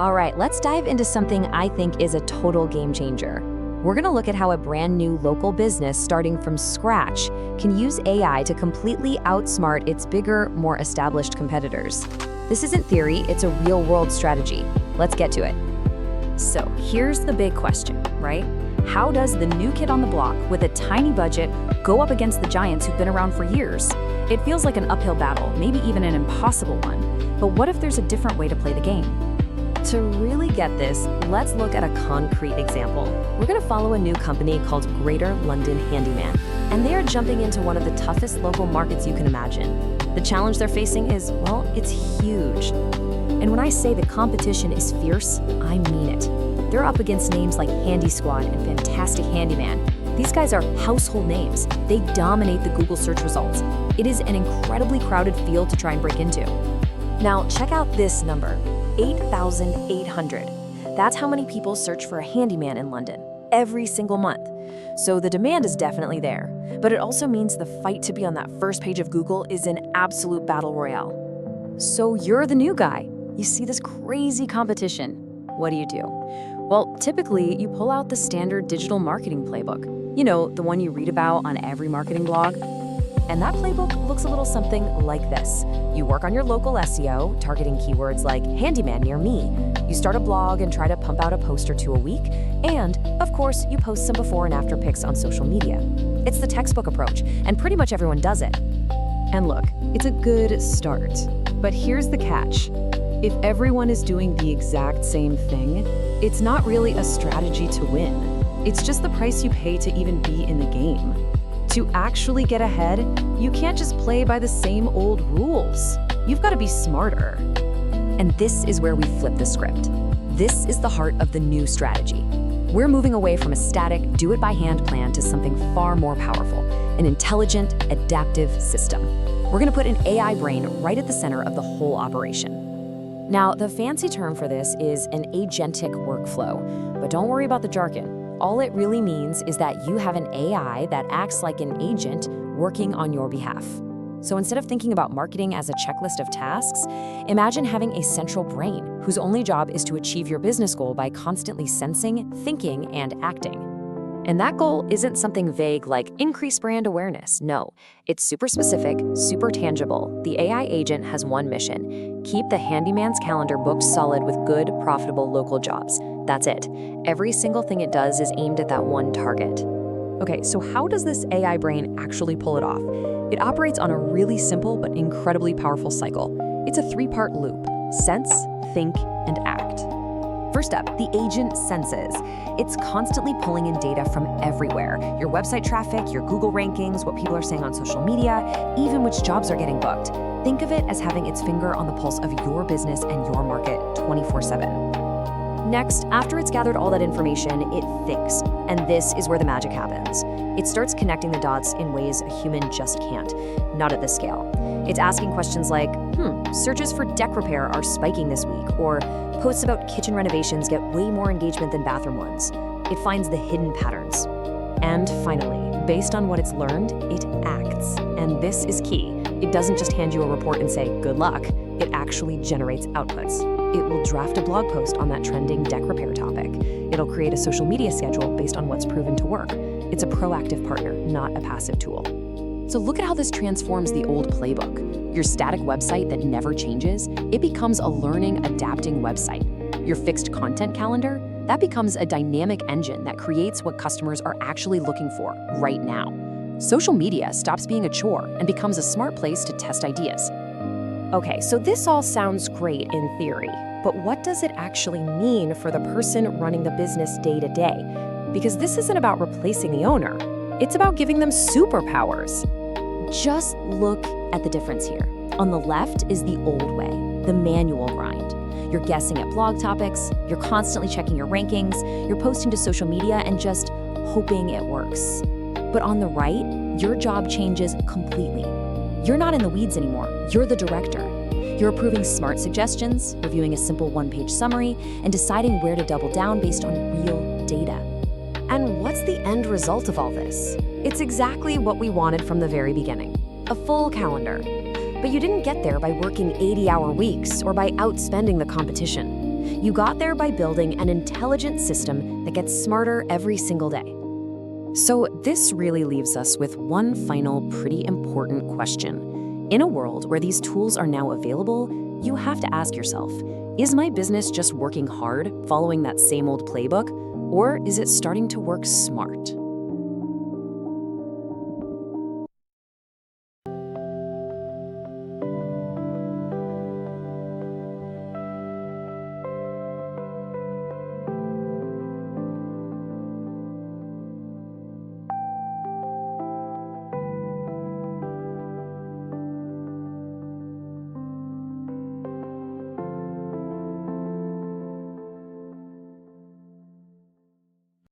All right, let's dive into something I think is a total game changer. We're going to look at how a brand new local business starting from scratch can use AI to completely outsmart its bigger, more established competitors. This isn't theory, it's a real-world strategy. Let's get to it. So here's the big question, right? How does the new kid on the block with a tiny budget go up against the giants who've been around for years? It feels like an uphill battle, maybe even an impossible one. But what if there's a different way to play the game? To really get this, let's look at a concrete example. We're going to follow a new company called Greater London Handyman, and they are jumping into one of the toughest local markets you can imagine. The challenge they're facing is, well, it's huge. And when I say the competition is fierce, I mean it. They're up against names like Handy Squad and Fantastic Handyman. These guys are household names. They dominate the Google search results. It is an incredibly crowded field to try and break into. Now, check out this number, 8,800. That's how many people search for a handyman in London every single month. So the demand is definitely there, but it also means the fight to be on that first page of Google is an absolute battle royale. So you're the new guy. You see this crazy competition. What do? Well, typically you pull out the standard digital marketing playbook. You know, the one you read about on every marketing blog. And that playbook looks a little something like this. You work on your local SEO, targeting keywords like handyman near me. You start a blog and try to pump out a post or two a week. And, of course, you post some before and after pics on social media. It's the textbook approach, and pretty much everyone does it. And look, it's a good start. But here's the catch. If everyone is doing the exact same thing, it's not really a strategy to win. It's just the price you pay to even be in the game. To actually get ahead, you can't just play by the same old rules. You've got to be smarter. And this is where we flip the script. This is the heart of the new strategy. We're moving away from a static, do-it-by-hand plan to something far more powerful, an intelligent, adaptive system. We're going to put an AI brain right at the center of the whole operation. Now, the fancy term for this is an agentic workflow, but don't worry about the jargon. All it really means is that you have an AI that acts like an agent working on your behalf. So instead of thinking about marketing as a checklist of tasks, imagine having a central brain whose only job is to achieve your business goal by constantly sensing, thinking, and acting. And that goal isn't something vague like increase brand awareness. No, it's super specific, super tangible. The AI agent has one mission: keep the handyman's calendar booked solid with good, profitable local jobs. That's it. Every single thing it does is aimed at that one target. Okay, so how does this AI brain actually pull it off? It operates on a really simple but incredibly powerful cycle. It's a 3-part loop: sense, think, and act. First up, the agent senses. It's constantly pulling in data from everywhere. Your website traffic, your Google rankings, what people are saying on social media, even which jobs are getting booked. Think of it as having its finger on the pulse of your business and your market 24/7. Next, after it's gathered all that information, it thinks. And this is where the magic happens. It starts connecting the dots in ways a human just can't, not at this scale. It's asking questions like, searches for deck repair are spiking this week, or posts about kitchen renovations get way more engagement than bathroom ones. It finds the hidden patterns. And finally, based on what it's learned, it acts. And this is key. It doesn't just hand you a report and say, good luck. It actually generates outputs. It will draft a blog post on that trending deck repair topic. It'll create a social media schedule based on what's proven to work. It's a proactive partner, not a passive tool. So look at how this transforms the old playbook. Your static website that never changes, it becomes a learning, adapting website. Your fixed content calendar, that becomes a dynamic engine that creates what customers are actually looking for right now. Social media stops being a chore and becomes a smart place to test ideas. Okay, so this all sounds great in theory, but what does it actually mean for the person running the business day to day? Because this isn't about replacing the owner, it's about giving them superpowers. Just look at the difference here. On the left is the old way, the manual grind. You're guessing at blog topics, you're constantly checking your rankings, you're posting to social media and just hoping it works. But on the right, your job changes completely. You're not in the weeds anymore, you're the director. You're approving smart suggestions, reviewing a simple one-page summary, and deciding where to double down based on real data. And what's the end result of all this? It's exactly what we wanted from the very beginning, a full calendar. But you didn't get there by working 80-hour weeks or by outspending the competition. You got there by building an intelligent system that gets smarter every single day. So this really leaves us with one final pretty important question. In a world where these tools are now available, you have to ask yourself, is my business just working hard, following that same old playbook, or is it starting to work smart?